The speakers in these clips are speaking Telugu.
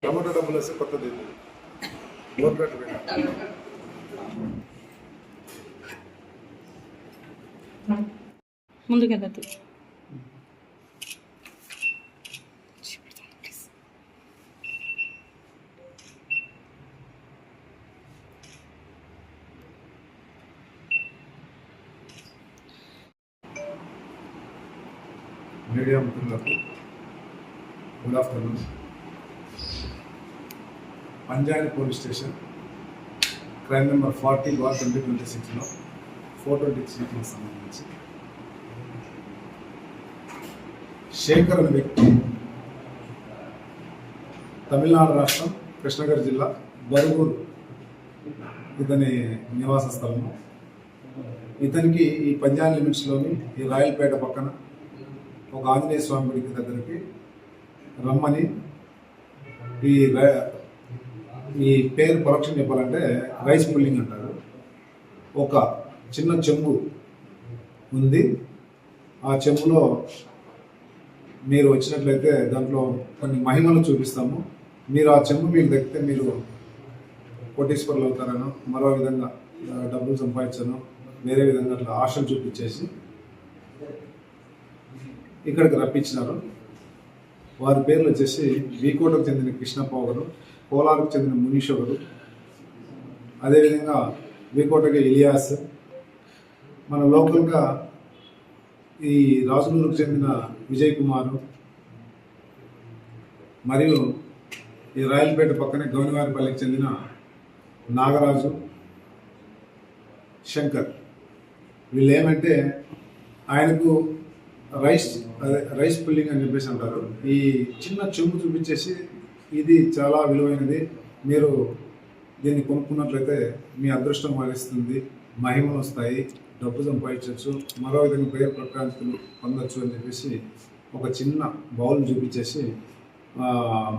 టమాటో డబ్బులు వస్తే కొత్తది ముందుకెళ్ళదు. మీడియా మిత్రులకు గుడ్ ఆఫ్టర్నూన్. పంజాని పోలీస్ స్టేషన్ క్రైమ్ నెంబర్ 40/2026లో 420 సంబంధించి శేఖర్ అనే వ్యక్తి తమిళనాడు రాష్ట్రం కృష్ణగిరి జిల్లా బరుగురు ఇతని నివాస స్థలము. ఇతనికి ఈ పంజాబ్ లిమిట్స్లోని ఈ రాయలపేట పక్కన ఒక ఆంజనేయ స్వామి గుడికి దగ్గరికి రమ్మని ఈ పేరు పరోక్షం చెప్పాలంటే రైస్ పుల్లింగ్ అంటారు. ఒక చిన్న చెంబు ఉంది. ఆ చెంబులో మీరు వచ్చినట్లయితే దాంట్లో కొన్ని మహిమలు చూపిస్తాము. మీరు ఆ చెంబు మీకు దక్కితే మీరు కోటీశ్వరులు అవుతారనో, మరో విధంగా డబ్బులు సంపాదించను, వేరే విధంగా అట్లా ఆశలు చూపించేసి ఇక్కడికి రప్పించినారు. వారి పేర్లు వచ్చేసి వీకోటకు చెందిన కృష్ణప్ప ఒకరు, కోలార్కు చెందిన మునీష్ ఒకరు, అదేవిధంగా వీకోటకి ఇలియాస్, మన లోకల్గా ఈ రాజులూరుకు చెందిన విజయ్ కుమార్, మరియు ఈ రాయలపేట పక్కనే గౌనివారిపల్లికి చెందిన నాగరాజు, శంకర్. వీళ్ళు ఏమంటే ఆయనకు రైస్ పుల్లింగ్ అని చెప్పేసి అంటారు. ఈ చిన్న చెంబు చూపించేసి ఇది చాలా విలువైనది, మీరు దీన్ని కొనుక్కున్నట్లయితే మీ అదృష్టం వరిస్తుంది, మహిమలు వస్తాయి, డబ్బు సంపాదించవచ్చు, మరో విధంగా పేరు ప్రఖ్యాతులు పొందొచ్చు అని చెప్పేసి ఒక చిన్న బౌల్ చూపించేసి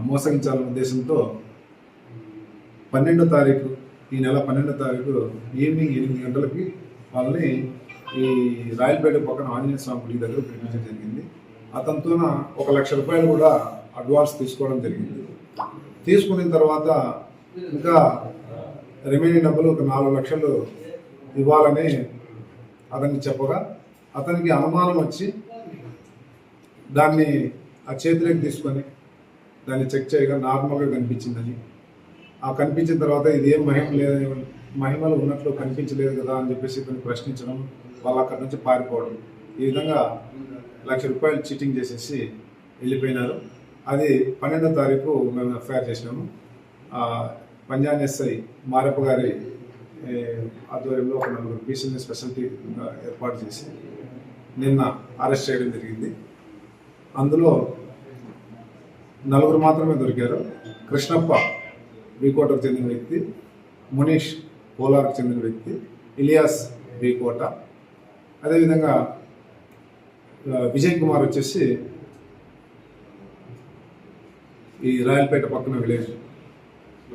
మోసగించాలనే ఉద్దేశంతో 12వ తారీఖు, ఈ నెల 12వ తారీఖు ఈవినింగ్ 8 గంటలకి వాళ్ళని ఈ రాయలపేట పక్కన ఆంజనేయ స్వామి గుడి దగ్గర పిలిపించడం జరిగింది. అతనితోన 1 లక్ష రూపాయలు కూడా అడ్వాన్స్ తీసుకోవడం జరిగింది. తీసుకున్న తర్వాత ఇంకా రిమైనింగ్ డబ్బులు ఒక 4 లక్షలు ఇవ్వాలని అతనికి చెప్పగా అతనికి అనుమానం వచ్చి దాన్ని ఆ చేతిలోకి తీసుకొని దాన్ని చెక్ చేయగా నార్మల్గా కనిపించిందని, ఆ కనిపించిన తర్వాత ఇది ఏం మహిమలు ఉన్నట్లు కనిపించలేదు కదా అని చెప్పేసి ఇతను ప్రశ్నించడం, వాళ్ళు అక్కడి నుంచి పారిపోవడం, ఈ విధంగా 1 లక్ష రూపాయలు చీటింగ్ చేసేసి వెళ్ళిపోయినారు. అది 12వ తారీఖు మేము ఎఫ్ఐఆర్ చేసినాము. పంజాబ్ ఎస్ఐ మారప్ప గారి ఆధ్వర్యంలో ఒక 4 పీసుల్ని స్పెషాలిటీగా ఏర్పాటు చేసి నిన్న అరెస్ట్ చేయడం జరిగింది. అందులో 4 మాత్రమే దొరికారు. కృష్ణప్ప వీకోటకు చెందిన వ్యక్తి, మునీష్ కోలార్కు చెందిన వ్యక్తి, ఇలియాస్ వీకోట, అదేవిధంగా విజయ్ కుమార్ వచ్చేసి ఈ రాయలపేట పక్కన విలేజ్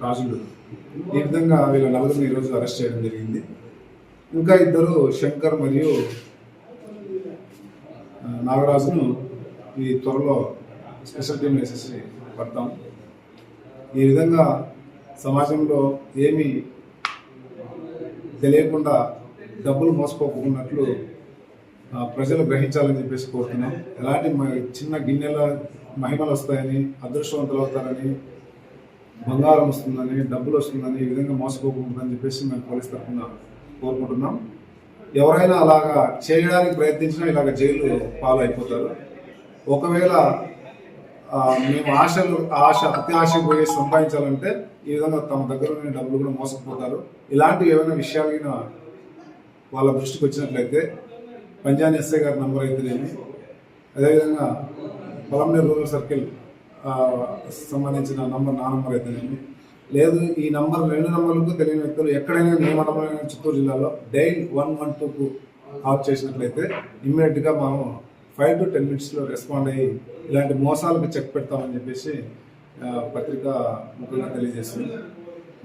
రాజులు. ఈ విధంగా వీళ్ళ 4 ఈరోజు అరెస్ట్ చేయడం జరిగింది. ఇంకా 2 శంకర్ మరియు నాగరాజును ఈ త్వరలో స్పెషల్ టీం వేసేసి పడతాం. ఈ విధంగా సమాజంలో ఏమీ తెలియకుండా డబ్బులు మోసపోకున్నట్లు ప్రజలు గ్రహించాలని చెప్పేసి కోరుతున్నాం. ఎలాంటి చిన్న గిన్నెల మహిమలు వస్తాయని, అదృష్టవంతులు అవుతారని, బంగారం వస్తుందని, డబ్బులు వస్తుందని, ఈ విధంగా మోసపోకుంటుందని చెప్పేసి మేము పోలీస్ తరఫున కోరుకుంటున్నాం. ఎవరైనా అలాగా చేయడానికి ప్రయత్నించినా ఇలాగ జైలు పాలైపోతారు. ఒకవేళ మేము అతి ఆశ పోయి సంపాదించాలంటే ఈ విధంగా తమ దగ్గర ఉన్న డబ్బులు కూడా మోసపోతారు. ఇలాంటివి ఏమైనా విషయాలు వాళ్ళ దృష్టికి వచ్చినట్లయితే పంజాబ్ ఎస్ఐ గారి నంబర్ అయితేనేమి, అదేవిధంగా పొలంనేరు రూరల్ సర్కిల్ సంబంధించిన నా నంబర్ అయితేనేమి, లేదు ఈ నంబర్ 2 నంబర్లకు తెలియని వ్యక్తులు ఎక్కడైనా ఏ మండలంలో చిత్తూరు జిల్లాలో డైల్ 112కు కాల్ చేసినట్లయితే ఇమ్మీడియట్గా మనం 5 to 10 minutesలో రెస్పాండ్ అయ్యి ఇలాంటి మోసాలకు చెక్ పెడతామని చెప్పేసి పత్రిక ముఖ్యంగా తెలియజేస్తుంది.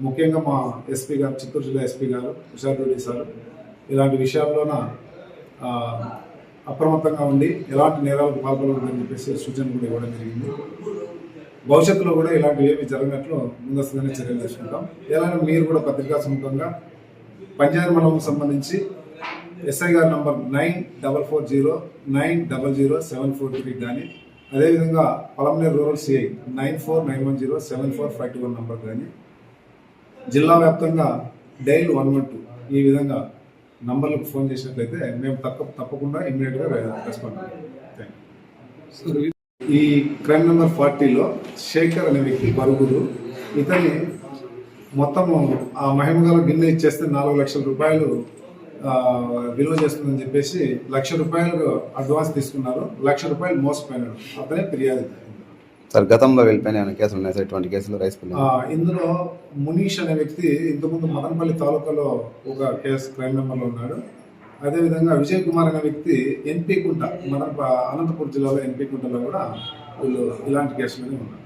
ముఖ్యంగా మా ఎస్పీ గారు, చిత్తూరు జిల్లా ఎస్పీ గారు హుషార్ రెడ్డి సార్ ఇలాంటి విషయాల్లోన ఆ, అప్రమత్తంగా ఉండి ఎలాంటి నేరాలకు పాల్పడకూడదని చెప్పేసి సూచన కూడా ఇవ్వడం జరిగింది. భవిష్యత్తులో కూడా ఇలాంటివి ఏమి జరగనట్లు ముందస్తుగానే చర్యలు తీసుకుంటాం. ఎలాగో మీరు కూడా పత్రికా సముఖంగా పంచాయతీ మండలం సంబంధించి ఎస్ఐ గారి నంబర్ 9440900743 కానీ అదేవిధంగా పలమనేరు రూరల్ సిఐ 9491074521 నంబర్ కానీ జిల్లా వ్యాప్తంగా డైల్ 112 ఈ విధంగా నంబర్లకు ఫోన్ చేసినట్లయితే మేము తప్పకుండా ఇమ్మీడియట్గా రెస్పాండ్ అవుతాం. ఈ క్రైమ్ నెంబర్ 40లో శేఖర్ అనే వ్యక్తి బరుగురు, ఇతని మొత్తము ఆ మహిమగల గిన్నె ఇచ్చేస్తే 4 లక్షల రూపాయలు విలువ చేస్తుందని చెప్పేసి ₹1,00,000 అడ్వాన్స్ తీసుకున్నారు. ₹1,00,000 మోసపోయినాడు. అతనే ఫిర్యాదు. సార్ గతంలో వెళ్ళిపోయిన కేసులు ఉన్నాయి సార్, ఇటువంటి కేసులు రైస్ ఇందులో మునీష్ అనే వ్యక్తి ఇంతకుముందు మదనపల్లి తాలూకాలో ఒక కేసు క్రైమ్ నెంబర్లో ఉన్నాడు. అదేవిధంగా విజయ్ కుమార్ అనే వ్యక్తి ఎన్పీ కుంట అనంతపురం జిల్లాలో ఎన్పీ కుంటలో కూడా వీళ్ళు ఇలాంటి కేసులోనే ఉన్నారు.